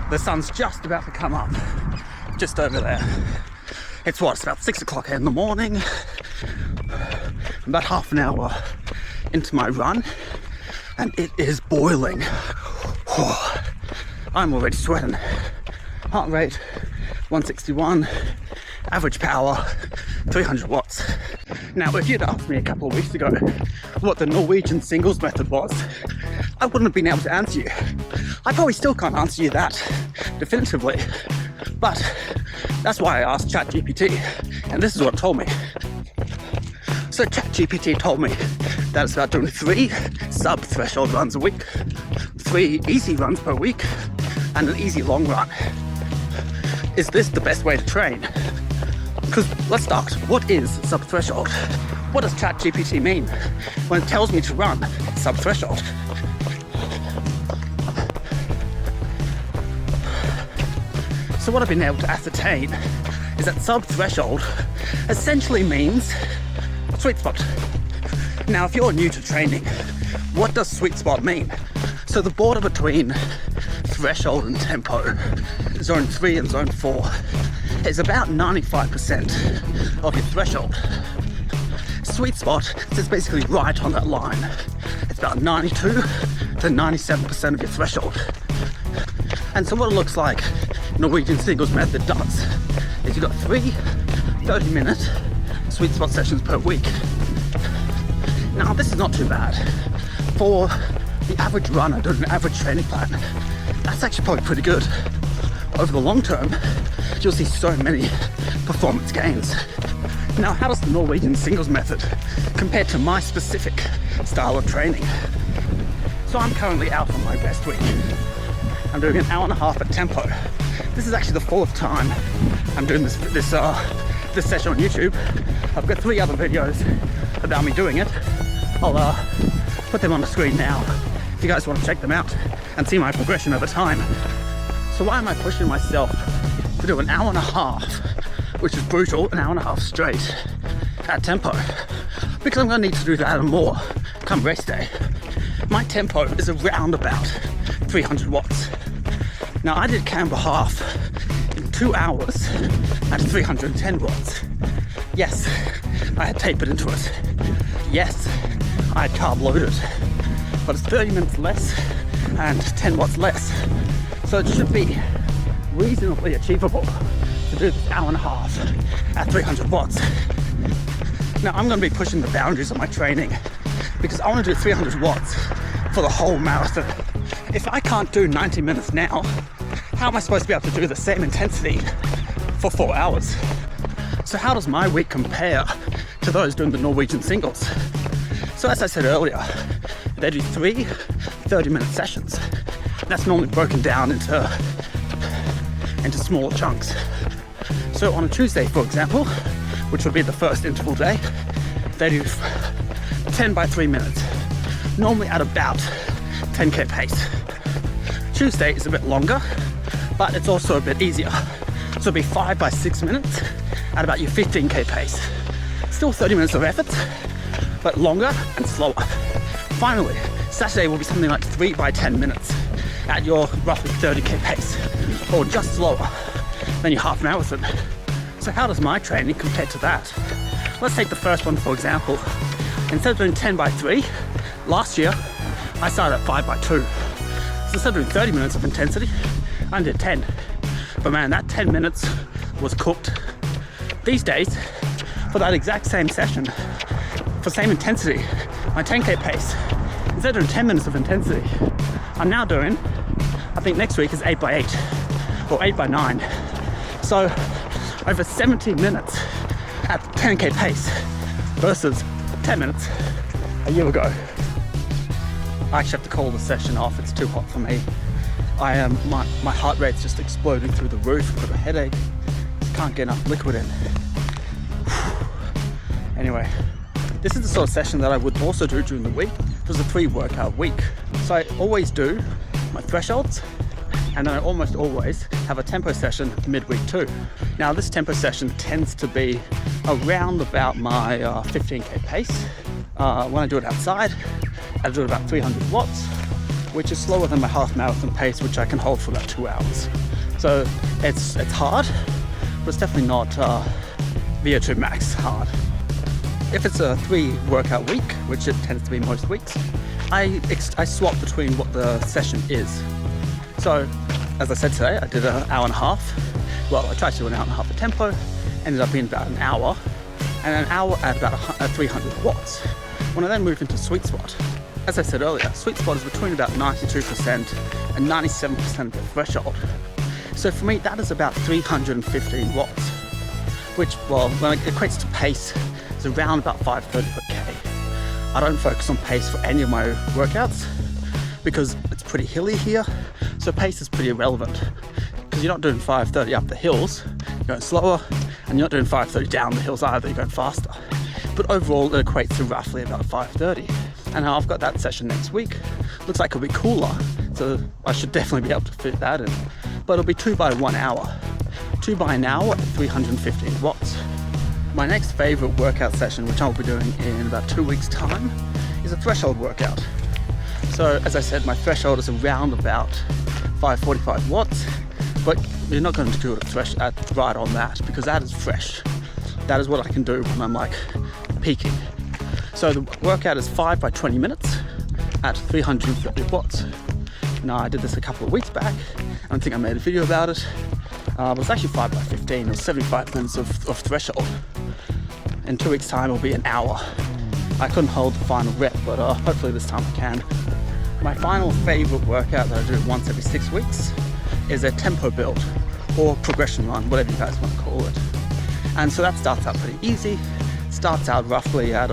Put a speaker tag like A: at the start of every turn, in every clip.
A: The sun's just about to come up, just over there. It's about 6 o'clock in the morning. I'm about half an hour into my run, and it is boiling. I'm already sweating. Heart rate 161, average power 300 watts. Now, if you'd asked me a couple of weeks ago what the Norwegian singles method was, I wouldn't have been able to answer you. I probably still can't answer you that definitively, but that's why I asked ChatGPT, and this is what it told me. So ChatGPT told me that it's about doing 3 sub-threshold runs a week, 3 easy runs per week, and an easy long run. Is this the best way to train? Because let's start. What is sub-threshold? What does ChatGPT mean when it tells me to run sub-threshold? So what I've been able to ascertain is that sub-threshold essentially means sweet spot. Now, if you're new to training, what does sweet spot mean? So the border between threshold and tempo, zone 3 and zone 4, is about 95% of your threshold. Sweet spot sits basically right on that line. It's about 92 to 97% of your threshold. And so what it looks like Norwegian singles method does is you've got 3 30-minute sweet spot sessions per week. Now, this is not too bad. For the average runner doing an average training plan, that's actually probably pretty good. Over the long term, you'll see so many performance gains. Now, how does the Norwegian singles method compare to my specific style of training? So I'm currently out on my best week. I'm doing an hour and a half at tempo. This is actually the 4th time I'm doing this session on YouTube. I've got 3 other videos about me doing it. I'll put them on the screen now if you guys want to check them out and see my progression over time. So why am I pushing myself to do an hour and a half, which is brutal, an hour and a half straight at tempo? Because I'm going to need to do that and more come race day. My tempo is around about 300 watts. Now, I did camber half in 2 hours at 310 watts. Yes, I had tapered into it. Yes, I had carb loaded, but it's 30 minutes less and 10 watts less. So it should be reasonably achievable to do this hour and a half at 300 watts. Now, I'm going to be pushing the boundaries of my training because I want to do 300 watts for the whole marathon. If I can't do 90 minutes now, how am I supposed to be able to do the same intensity for 4 hours? So how does my week compare to those doing the Norwegian singles? So as I said earlier, they do 3 30-minute sessions. That's normally broken down into smaller chunks. So on a Tuesday, for example, which would be the first interval day, they do 10 by 3 minutes, normally at about 10k pace. Tuesday is a bit longer, but it's also a bit easier. So it'll be 5 by 6 minutes at about your 15k pace. Still 30 minutes of effort, but longer and slower. Finally, Saturday will be something like 3 by 10 minutes at your roughly 30k pace, or just slower than your half marathon. So how does my training compare to that? Let's take the first one, for example. Instead of doing 10 by 3, last year I started at 5 by 2. So instead of doing 30 minutes of intensity, I did 10. But man, that 10 minutes was cooked. These days, for that exact same session, for same intensity, my 10k pace, instead of doing 10 minutes of intensity, I'm now doing, I think next week is 8 by 8 or 8 by 9. So over 70 minutes at 10k pace versus 10 minutes a year ago. I actually have to call the session off. It's too hot for me. My heart rate's just exploding through the roof. I've got a headache. Can't get enough liquid in. Anyway, this is the sort of session that I would also do during the week. It was a 3 workout week. So I always do my thresholds, and then I almost always have a tempo session midweek too. Now this tempo session tends to be around about my 15k pace. When I do it outside, I do it about 300 watts, which is slower than my half marathon pace, which I can hold for about 2 hours. So it's hard, but it's definitely not VO2 max hard. If it's a 3 workout week, which it tends to be most weeks, I swap between what the session is. So as I said today, I did an hour and a half. Well, I tried to do an hour and a half of tempo, ended up being about an hour, and an hour at about 300 watts. When I then moved into sweet spot, as I said earlier, sweet spot is between about 92% and 97% of the threshold. So for me, that is about 315 watts, which, well, when it equates to pace, is around about 530 per K. I don't focus on pace for any of my workouts because it's pretty hilly here, so pace is pretty irrelevant because you're not doing 530 up the hills, you're going slower, and you're not doing 530 down the hills either, you're going faster. But overall, it equates to roughly about 530. And now I've got that session next week. Looks like it'll be cooler, so I should definitely be able to fit that in. But it'll be 2 by 1 hour. 2 by an hour at 315 watts. My next favorite workout session, which I'll be doing in about 2 weeks' time, is a threshold workout. So as I said, my threshold is around about 545 watts, but you're not going to do it right on that because that is fresh. That is what I can do when I'm like peaking. So the workout is 5 by 20 minutes at 330 watts. Now I did this a couple of weeks back. I don't think I made a video about it. But it's actually 5 by 15 or 75 minutes of threshold. In 2 weeks' time it'll be an hour. I couldn't hold the final rep, but hopefully this time I can. My final favorite workout that I do once every 6 weeks is a tempo build or progression run, whatever you guys want to call it. And so that starts out pretty easy. Starts out roughly at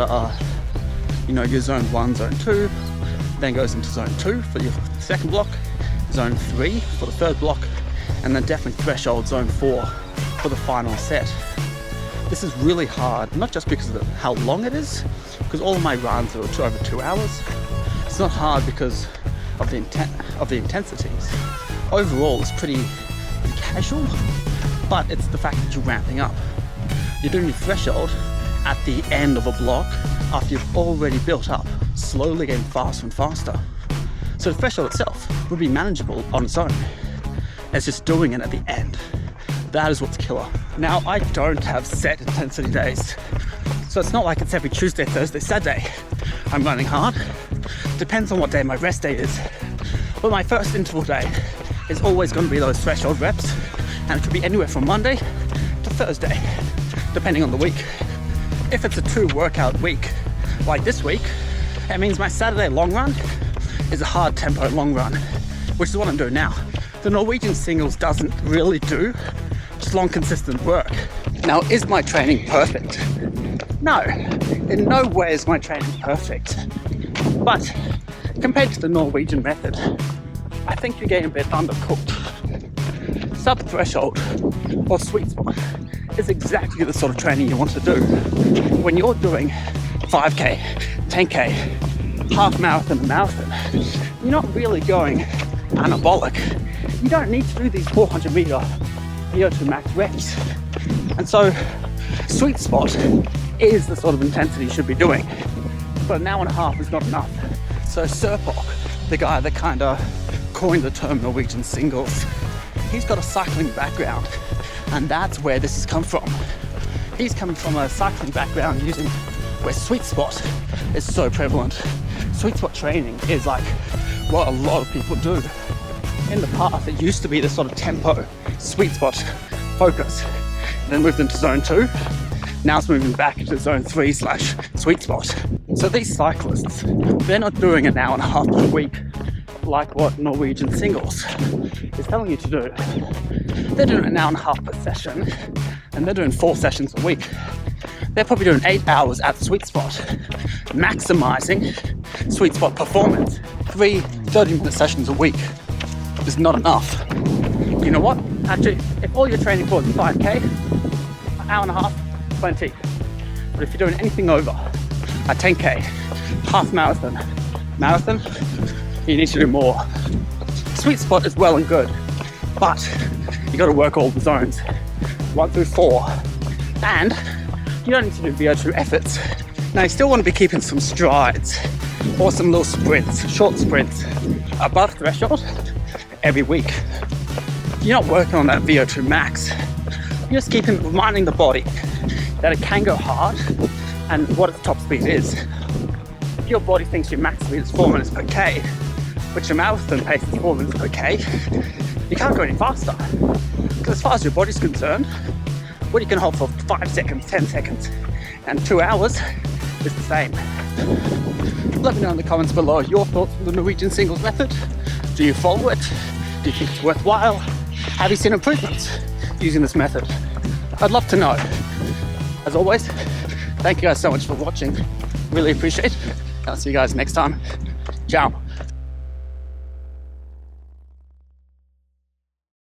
A: your zone 1, zone 2, then goes into zone 2 for your second block, zone 3 for the third block, and then definitely threshold zone 4 for the final set. This is really hard, not just because of how long it is, because all of my runs are over 2 hours. It's not hard because of the intensities. Overall, it's pretty casual, but it's the fact that you're ramping up. You're doing your threshold at the end of a block after you've already built up, slowly getting faster and faster. So the threshold itself would be manageable on its own. It's just doing it at the end. That is what's killer. Now, I don't have set intensity days, so it's not like it's every Tuesday, Thursday, Saturday I'm running hard. Depends on what day my rest day is. But my first interval day is always going to be those threshold reps, and it could be anywhere from Monday to Thursday, depending on the week. If it's a 2 workout week, like this week, it means my Saturday long run is a hard tempo long run, which is what I'm doing now. The Norwegian singles doesn't really do just long consistent work. Now, is my training perfect? No, in no way is my training perfect. But compared to the Norwegian method, I think you're getting a bit undercooked. Sub-threshold or sweet spot is exactly the sort of training you want to do. When you're doing 5K, 10K, half marathon and marathon, you're not really going anabolic. You don't need to do these 400 meter VO2 max reps. And so sweet spot is the sort of intensity you should be doing. But an hour and a half is not enough. So Serpok, the guy that kind of coined the term Norwegian singles, he's got a cycling background, and that's where this has come from. He's coming from a cycling background using where sweet spot is so prevalent. Sweet spot training is like what a lot of people do. In the past, it used to be this sort of tempo, sweet spot focus, then moved into zone 2. Now it's moving back into zone 3/sweet spot. So these cyclists, they're not doing an hour and a half per week like what Norwegian singles is telling you to do. They're doing an hour and a half per session, and they're doing 4 sessions a week. They're probably doing 8 hours at sweet spot, maximizing sweet spot performance. 3 30-minute sessions a week is not enough. You know what? Actually, if all you're training for is 5K, an hour and a half, plenty. But if you're doing anything over a 10K, half marathon, you need to do more. Sweet spot is well and good, but you got to work all the zones, 1 through 4, and you don't need to do VO2 efforts. Now, you still want to be keeping some strides. Awesome little sprints, short sprints, above threshold every week. You're not working on that VO2 max. You're just keeping reminding the body that it can go hard and what its top speed is. If your body thinks your max speed is 4 minutes per K, but your marathon pace is 4 minutes per K, you can't go any faster. Because as far as your body's concerned, what you can hold for 5 seconds, 10 seconds, and 2 hours is the same. Let me know in the comments below your thoughts on the Norwegian singles method. Do you follow it? Do you think it's worthwhile? Have you seen improvements using this method? I'd love to know. As always, thank you guys so much for watching. Really appreciate it. I'll see you guys next time. Ciao.